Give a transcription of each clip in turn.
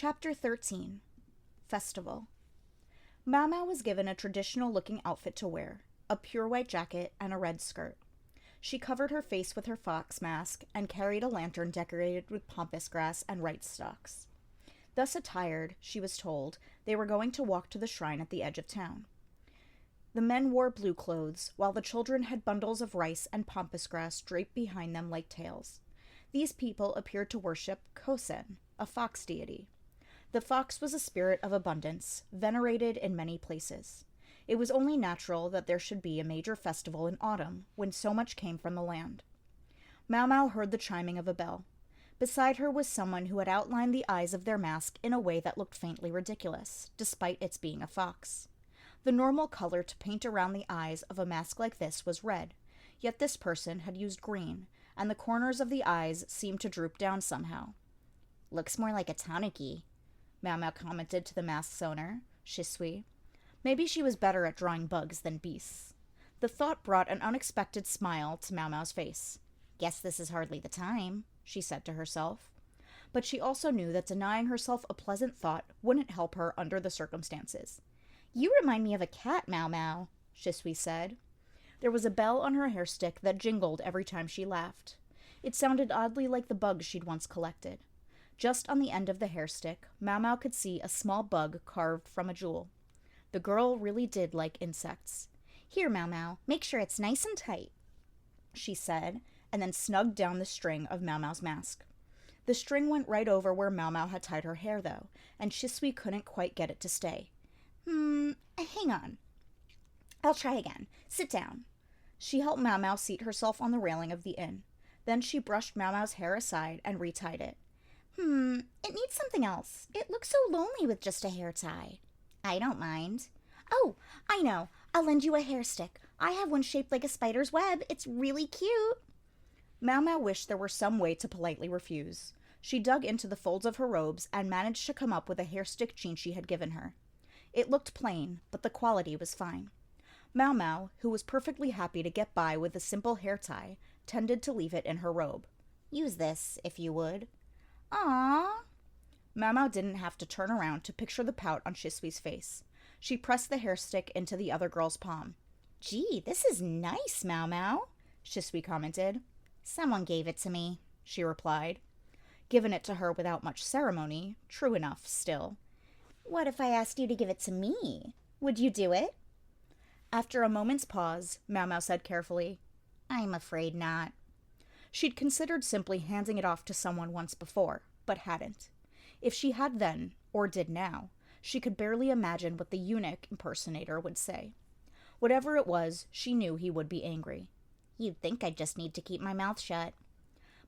Chapter 13. Festival. Mau Mau was given a traditional-looking outfit to wear, a pure white jacket and a red skirt. She covered her face with her fox mask and carried a lantern decorated with pampas grass and rice stalks. Thus attired, she was told, they were going to walk to the shrine at the edge of town. The men wore blue clothes, while the children had bundles of rice and pampas grass draped behind them like tails. These people appeared to worship Kosen, a fox deity. The fox was a spirit of abundance, venerated in many places. It was only natural that there should be a major festival in autumn, when so much came from the land. Mau Mau heard the chiming of a bell. Beside her was someone who had outlined the eyes of their mask in a way that looked faintly ridiculous, despite its being a fox. The normal color to paint around the eyes of a mask like this was red, yet this person had used green, and the corners of the eyes seemed to droop down somehow. "Looks more like a tanuki," Mau Mau commented to the mask's owner, Shisui. Maybe she was better at drawing bugs than beasts. The thought brought an unexpected smile to Mau Mau's face. "Guess this is hardly the time," she said to herself. But she also knew that denying herself a pleasant thought wouldn't help her under the circumstances. "You remind me of a cat, Mau Mau," Shisui said. There was a bell on her hair stick that jingled every time she laughed. It sounded oddly like the bugs she'd once collected. Just on the end of the hair stick, Mau Mau could see a small bug carved from a jewel. The girl really did like insects. "Here, Mau Mau, make sure it's nice and tight," she said, and then snugged down the string of Mau Mau's mask. The string went right over where Mau Mau had tied her hair, though, and Shisui couldn't quite get it to stay. Hang on. I'll try again. Sit down." She helped Mau Mau seat herself on the railing of the inn. Then she brushed Mau Mau's hair aside and retied it. It needs something else. It looks so lonely with just a hair tie." "I don't mind." "Oh, I know. I'll lend you a hair stick. I have one shaped like a spider's web. It's really cute." Mau Mau wished there were some way to politely refuse. She dug into the folds of her robes and managed to come up with a hair stick Chinchi had given her. It looked plain, but the quality was fine. Mau Mau, who was perfectly happy to get by with a simple hair tie, tended to leave it in her robe. "Use this, if you would." "Aww." Mau Mau didn't have to turn around to picture the pout on Shisui's face. She pressed the hair stick into the other girl's palm. "Gee, this is nice, Mau Mau," Shisui commented. "Someone gave it to me," she replied. Given it to her without much ceremony, true enough still. "What if I asked you to give it to me? Would you do it?" After a moment's pause, Mau Mau said carefully, "I'm afraid not." She'd considered simply handing it off to someone once before, but hadn't. If she had then, or did now, she could barely imagine what the eunuch impersonator would say. Whatever it was, she knew he would be angry. "You'd think I just need to keep my mouth shut."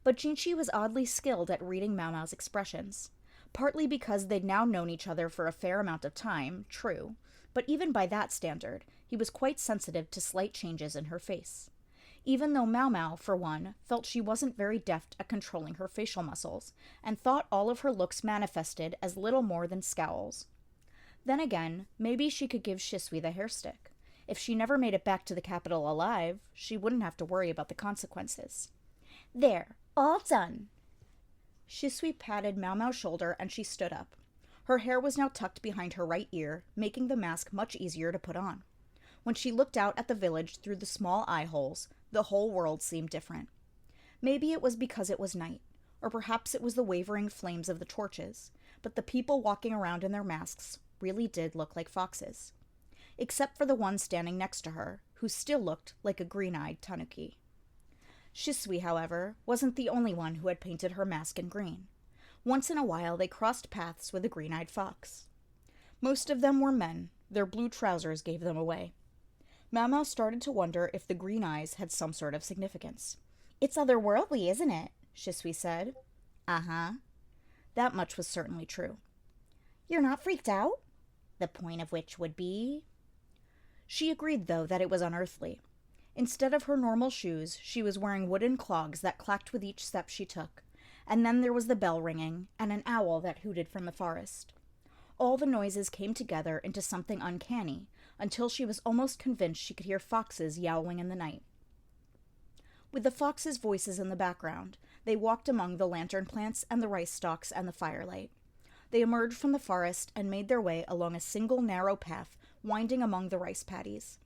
But Jinchi was oddly skilled at reading Mau Mau's expressions. Partly because they'd now known each other for a fair amount of time, true, but even by that standard, he was quite sensitive to slight changes in her face. Even though Mau Mau, for one, felt she wasn't very deft at controlling her facial muscles, and thought all of her looks manifested as little more than scowls. Then again, maybe she could give Shisui the hair stick. If she never made it back to the capital alive, she wouldn't have to worry about the consequences. "There, all done." Shisui patted Mau Mau's shoulder and she stood up. Her hair was now tucked behind her right ear, making the mask much easier to put on. When she looked out at the village through the small eye holes, the whole world seemed different. Maybe it was because it was night, or perhaps it was the wavering flames of the torches, but the people walking around in their masks really did look like foxes. Except for the one standing next to her, who still looked like a green-eyed tanuki. Shisui, however, wasn't the only one who had painted her mask in green. Once in a while they crossed paths with a green-eyed fox. Most of them were men. Their blue trousers gave them away. Mau Mau started to wonder if the green eyes had some sort of significance. "It's otherworldly, isn't it?" Shisui said. "Uh-huh." That much was certainly true. "You're not freaked out?" "The point of which would be?" She agreed, though, that it was unearthly. Instead of her normal shoes, she was wearing wooden clogs that clacked with each step she took, and then there was the bell ringing, and an owl that hooted from the forest. All the noises came together into something uncanny, until she was almost convinced she could hear foxes yowling in the night. With the foxes' voices in the background, they walked among the lantern plants and the rice stalks and the firelight. They emerged from the forest and made their way along a single narrow path winding among the rice paddies.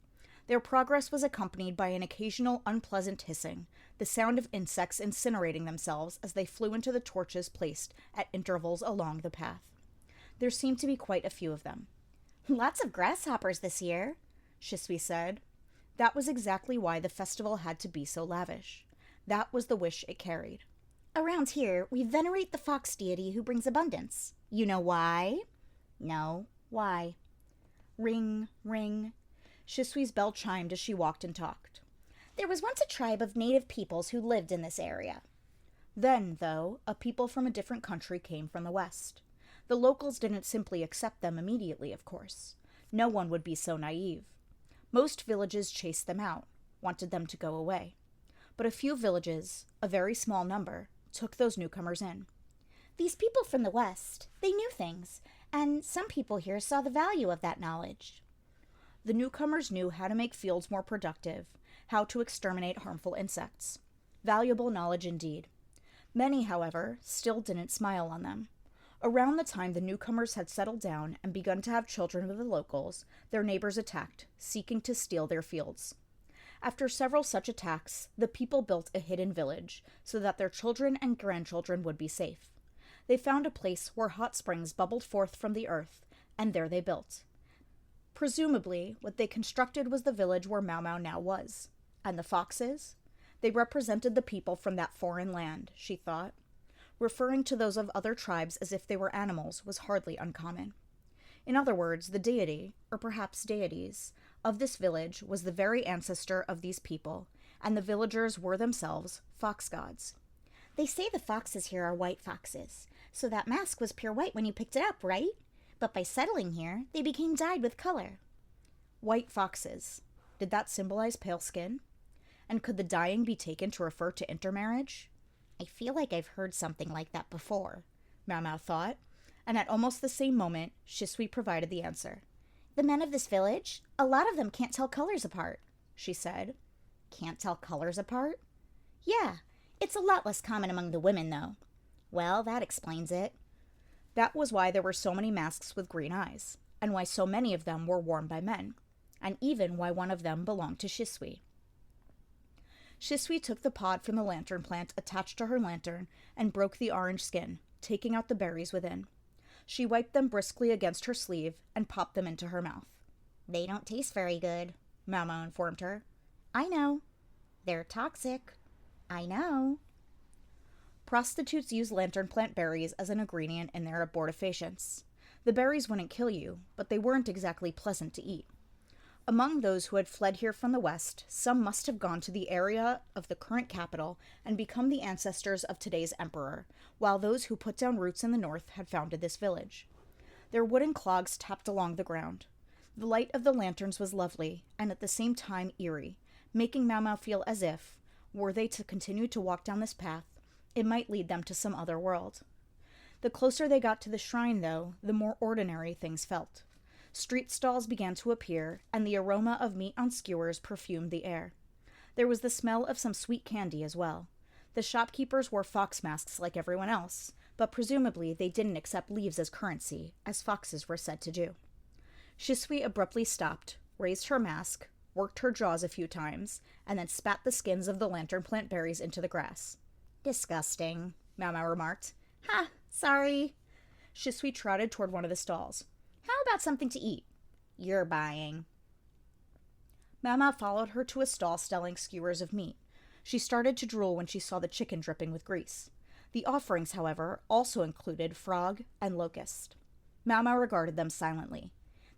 Their progress was accompanied by an occasional unpleasant hissing, the sound of insects incinerating themselves as they flew into the torches placed at intervals along the path. There seemed to be quite a few of them. "Lots of grasshoppers this year," Shisui said. That was exactly why the festival had to be so lavish. That was the wish it carried. "Around here, we venerate the fox deity who brings abundance. You know why?" "No, why?" Ring, ring. Shisui's bell chimed as she walked and talked. "There was once a tribe of native peoples who lived in this area." Then, though, a people from a different country came from the west. The locals didn't simply accept them immediately, of course. No one would be so naive. Most villages chased them out, wanted them to go away. But a few villages, a very small number, took those newcomers in. "These people from the west, they knew things, and some people here saw the value of that knowledge." The newcomers knew how to make fields more productive, how to exterminate harmful insects. Valuable knowledge indeed. Many, however, still didn't smile on them. Around the time the newcomers had settled down and begun to have children with the locals, their neighbors attacked, seeking to steal their fields. After several such attacks, the people built a hidden village so that their children and grandchildren would be safe. They found a place where hot springs bubbled forth from the earth, and there they built. Presumably, what they constructed was the village where Mau Mau now was. And the foxes? They represented the people from that foreign land, she thought. Referring to those of other tribes as if they were animals was hardly uncommon. In other words, the deity, or perhaps deities, of this village was the very ancestor of these people, and the villagers were themselves fox gods. "They say the foxes here are white foxes, so that mask was pure white when you picked it up, right? But by settling here, they became dyed with color." White foxes. Did that symbolize pale skin? And could the dyeing be taken to refer to intermarriage? "I feel like I've heard something like that before," Mau Mau thought, and at almost the same moment, Shisui provided the answer. "The men of this village, a lot of them can't tell colors apart," she said. "Can't tell colors apart?" "Yeah, it's a lot less common among the women, though." "Well, that explains it." That was why there were so many masks with green eyes, and why so many of them were worn by men, and even why one of them belonged to Shisui. Shisui took the pod from the lantern plant attached to her lantern and broke the orange skin, taking out the berries within. She wiped them briskly against her sleeve and popped them into her mouth. "They don't taste very good," Mau Mau informed her. "I know." "They're toxic." "I know." Prostitutes use lantern plant berries as an ingredient in their abortifacients. The berries wouldn't kill you, but they weren't exactly pleasant to eat. Among those who had fled here from the west, some must have gone to the area of the current capital and become the ancestors of today's emperor, while those who put down roots in the north had founded this village. Their wooden clogs tapped along the ground. The light of the lanterns was lovely, and at the same time eerie, making Mau Mau feel as if, were they to continue to walk down this path, it might lead them to some other world. The closer they got to the shrine, though, the more ordinary things felt. Street stalls began to appear, and the aroma of meat on skewers perfumed the air. There was the smell of some sweet candy as well. The shopkeepers wore fox masks like everyone else, but presumably they didn't accept leaves as currency, as foxes were said to do. Shisui abruptly stopped, raised her mask, worked her jaws a few times, and then spat the skins of the lantern plant berries into the grass. "Disgusting," Mau Mau remarked. "Ha, sorry." Shisui trotted toward one of the stalls. "How about something to eat?" "You're buying." Mau Mau followed her to a stall selling skewers of meat. She started to drool when she saw the chicken dripping with grease. The offerings, however, also included frog and locust. Mau Mau regarded them silently.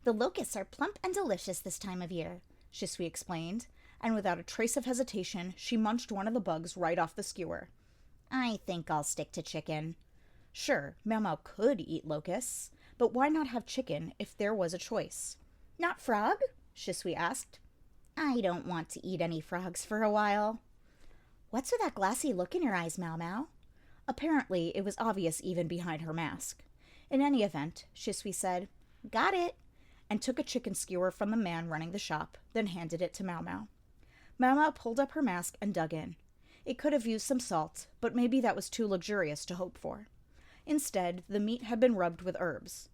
"The locusts are plump and delicious this time of year," Shisui explained, and without a trace of hesitation, she munched one of the bugs right off the skewer. "I think I'll stick to chicken." Sure, Mau Mau could eat locusts, but why not have chicken if there was a choice? "Not frog?" Shisui asked. "I don't want to eat any frogs for a while." "What's with that glassy look in your eyes, Mau Mau?" Apparently, it was obvious even behind her mask. In any event, Shisui said, "Got it," and took a chicken skewer from the man running the shop, then handed it to Mau Mau. Mau Mau pulled up her mask and dug in. It could have used some salt, but maybe that was too luxurious to hope for. Instead, the meat had been rubbed with herbs.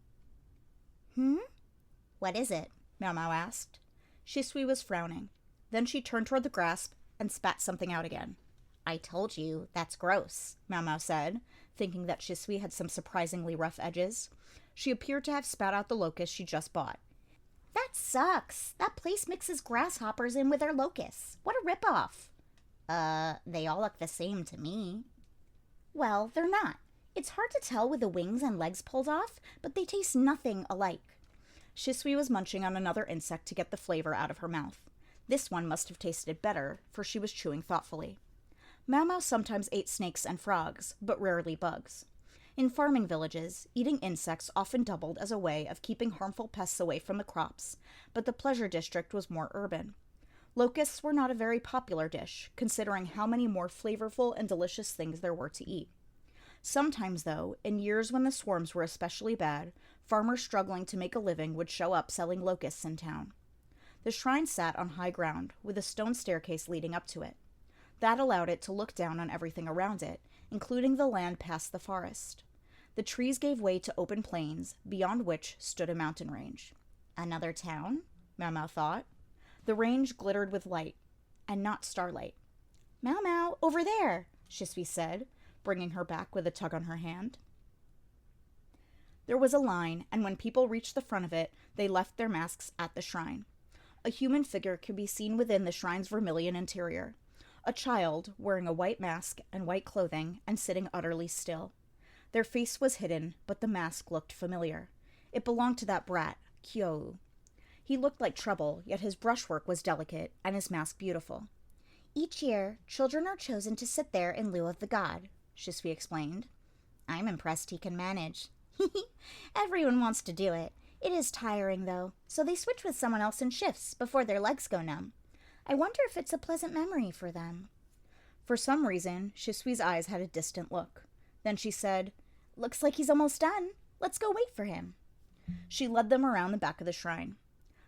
What is it? Mau Mau asked. Shisui was frowning. Then she turned toward the grass and spat something out again. I told you, that's gross, Mau Mau said, thinking that Shisui had some surprisingly rough edges. She appeared to have spat out the locust she just bought. That sucks. That place mixes grasshoppers in with their locusts. What a ripoff. They all look the same to me. Well, they're not. It's hard to tell with the wings and legs pulled off, but they taste nothing alike. Shisui was munching on another insect to get the flavor out of her mouth. This one must have tasted better, for she was chewing thoughtfully. Mau Mau sometimes ate snakes and frogs, but rarely bugs. In farming villages, eating insects often doubled as a way of keeping harmful pests away from the crops, but the pleasure district was more urban. Locusts were not a very popular dish, considering how many more flavorful and delicious things there were to eat. Sometimes, though, in years when the swarms were especially bad, farmers struggling to make a living would show up selling locusts in town. The shrine sat on high ground, with a stone staircase leading up to it. That allowed it to look down on everything around it, including the land past the forest. The trees gave way to open plains, beyond which stood a mountain range. Another town? Mau Mau thought. The range glittered with light, and not starlight. Mau Mau, over there, Shisui said, bringing her back with a tug on her hand. There was a line, and when people reached the front of it, they left their masks at the shrine. A human figure could be seen within the shrine's vermilion interior. A child, wearing a white mask and white clothing, and sitting utterly still. Their face was hidden, but the mask looked familiar. It belonged to that brat, Kyo. He looked like trouble, yet his brushwork was delicate, and his mask beautiful. Each year, children are chosen to sit there in lieu of the god, Shisui explained. I'm impressed he can manage. Everyone wants to do it. It is tiring, though, so they switch with someone else in shifts before their legs go numb. I wonder if it's a pleasant memory for them. For some reason, Shisui's eyes had a distant look. Then she said, Looks like he's almost done. Let's go wait for him. She led them around the back of the shrine.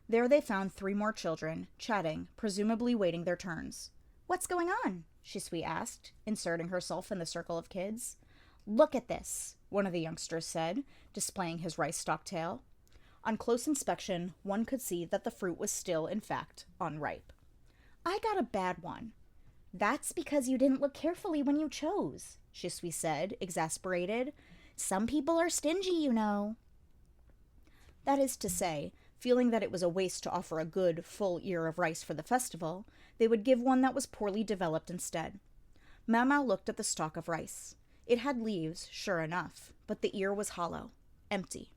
There they found 3 more children, chatting, presumably waiting their turns. What's going on? Shisui asked, inserting herself in the circle of kids. Look at this, one of the youngsters said, displaying his rice stalk tail. On close inspection, one could see that the fruit was still, in fact, unripe. I got a bad one. That's because you didn't look carefully when you chose, Shisui said, exasperated. Some people are stingy, you know. That is to say, feeling that it was a waste to offer a good, full ear of rice for the festival, they would give one that was poorly developed instead. Mau Mau looked at the stalk of rice. It had leaves, sure enough, but the ear was hollow, empty.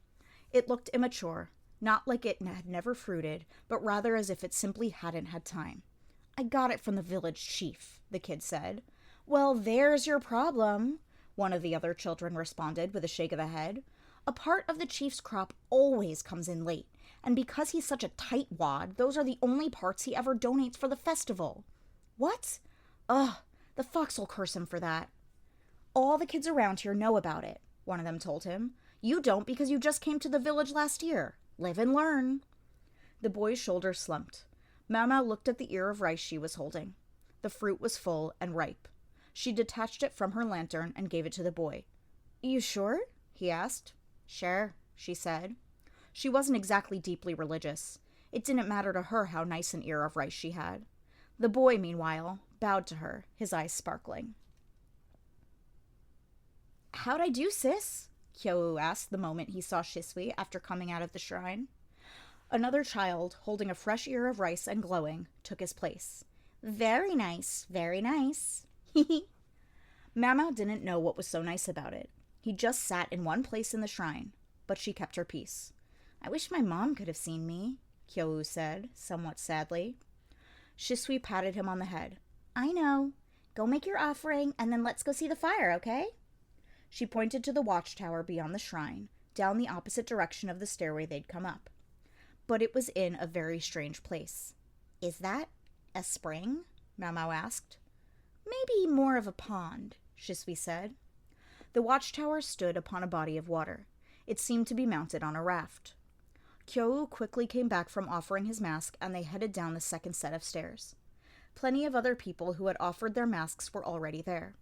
It looked immature, not like it had never fruited, but rather as if it simply hadn't had time. I got it from the village chief, the kid said. Well, there's your problem, one of the other children responded with a shake of the head. A part of the chief's crop always comes in late, and because he's such a tightwad, those are the only parts he ever donates for the festival. What? Ugh, the fox'll curse him for that. All the kids around here know about it, one of them told him. You don't because you just came to the village last year. Live and learn. The boy's shoulders slumped. Mau Mau looked at the ear of rice she was holding. The fruit was full and ripe. She detached it from her lantern and gave it to the boy. You sure? He asked. Sure, she said. She wasn't exactly deeply religious. It didn't matter to her how nice an ear of rice she had. The boy, meanwhile, bowed to her, his eyes sparkling. How'd I do, sis? Kyo asked the moment he saw Shisui after coming out of the shrine. Another child, holding a fresh ear of rice and glowing, took his place. Very nice, very nice. Mau Mau didn't know what was so nice about it. He just sat in one place in the shrine, but she kept her peace. I wish my mom could have seen me, Kyo said, somewhat sadly. Shisui patted him on the head. I know. Go make your offering, and then let's go see the fire, okay? She pointed to the watchtower beyond the shrine, down the opposite direction of the stairway they'd come up. But it was in a very strange place. Is that a spring? Mau Mau asked. Maybe more of a pond, Shisui said. The watchtower stood upon a body of water. It seemed to be mounted on a raft. Kyo quickly came back from offering his mask, and they headed down the second set of stairs. Plenty of other people who had offered their masks were already there.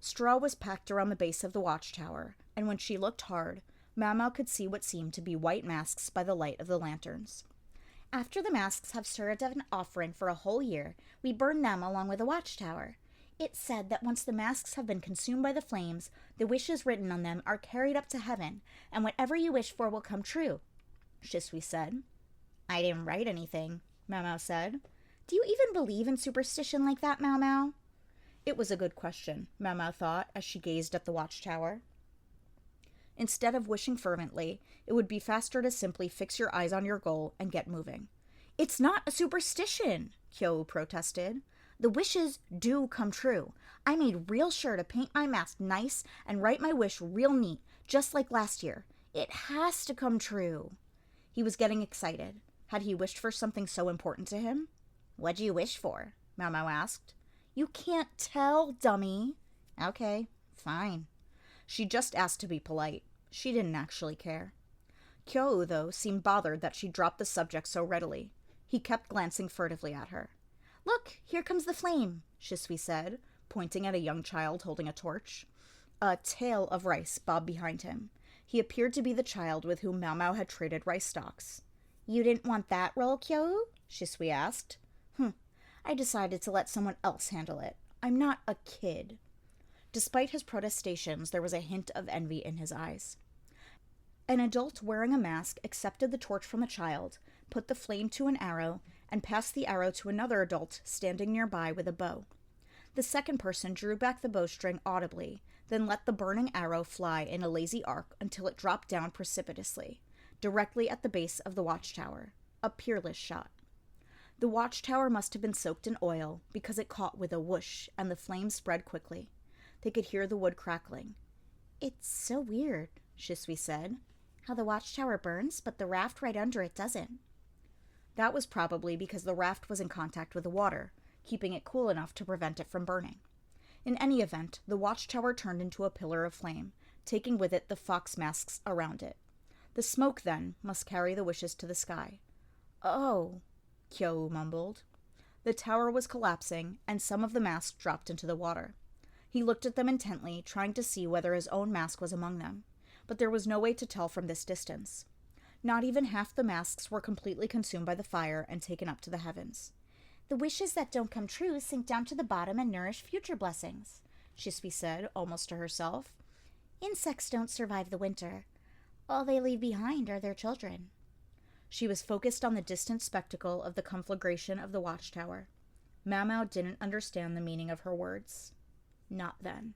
Straw was packed around the base of the watchtower, and when she looked hard, Mau could see what seemed to be white masks by the light of the lanterns. After the masks have served as an offering for a whole year, we burn them along with the watchtower. It's said that once the masks have been consumed by the flames, the wishes written on them are carried up to heaven, and whatever you wish for will come true, Shisui said. I didn't write anything, Mau said. Do you even believe in superstition like that, Mau? It was a good question, Mau thought as she gazed at the watchtower. Instead of wishing fervently, it would be faster to simply fix your eyes on your goal and get moving. It's not a superstition, Kyo protested. The wishes do come true. I made real sure to paint my mask nice and write my wish real neat, just like last year. It has to come true. He was getting excited. Had he wished for something so important to him? What'd you wish for? Mau asked. You can't tell, dummy. Okay, fine. She just asked to be polite. She didn't actually care. Kyo, though, seemed bothered that she dropped the subject so readily. He kept glancing furtively at her. Look, here comes the flame, Shisui said, pointing at a young child holding a torch. A tail of rice bobbed behind him. He appeared to be the child with whom Mau had traded rice stalks. You didn't want that role, Kyo? Shisui asked. I decided to let someone else handle it. I'm not a kid. Despite his protestations, there was a hint of envy in his eyes. An adult wearing a mask accepted the torch from the child, put the flame to an arrow, and passed the arrow to another adult standing nearby with a bow. The second person drew back the bowstring audibly, then let the burning arrow fly in a lazy arc until it dropped down precipitously, directly at the base of the watchtower. A peerless shot. The watchtower must have been soaked in oil, because it caught with a whoosh, and the flame spread quickly. They could hear the wood crackling. It's so weird, Shisui said. How the watchtower burns, but the raft right under it doesn't. That was probably because the raft was in contact with the water, keeping it cool enough to prevent it from burning. In any event, the watchtower turned into a pillar of flame, taking with it the fox masks around it. The smoke, then, must carry the wishes to the sky. Oh, Kyo mumbled. The tower was collapsing, and some of the masks dropped into the water. He looked at them intently, trying to see whether his own mask was among them, but there was no way to tell from this distance. Not even half the masks were completely consumed by the fire and taken up to the heavens. The wishes that don't come true sink down to the bottom and nourish future blessings, Shisui said, almost to herself. Insects don't survive the winter. All they leave behind are their children. She was focused on the distant spectacle of the conflagration of the watchtower. Mau didn't understand the meaning of her words. Not then.